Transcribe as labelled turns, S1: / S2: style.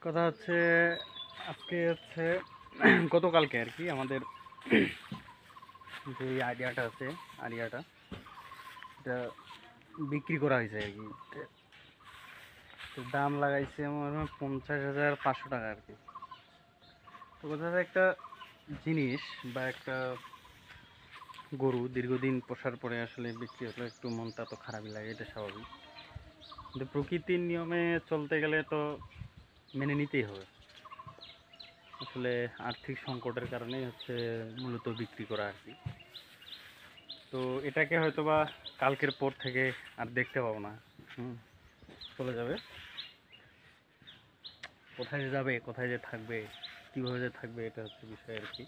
S1: কথা হচ্ছে আজকে হচ্ছে গতকালকে আর কি আমাদের যে আইডিয়াটা আছে আইডিয়াটা এটা বিক্রি করা হয়েছে আর কি। তো দাম লাগাইছে আমার 50,500 টাকা আর কি। তো কথা হচ্ছে একটা জিনিস বা একটা গরু দীর্ঘদিন পোষার পরে আসলে বিক্রি হলে একটু মনটা তো খারাপই লাগে, এটা স্বাভাবিক। কিন্তু প্রকৃতির নিয়মে চলতে গেলে তো মেনে নিতেই হবে। আসলে আর্থিক সংকটের কারণেই হচ্ছে মূলত বিক্রি করা আর কি। তো এটাকে হয়তোবা কালকের পর থেকে আর দেখতে পাবো না। চলে যাবে, কোথায় যে যাবে, কোথায় যে থাকবে, কীভাবে যে থাকবে, এটা হচ্ছে বিষয় আর কি।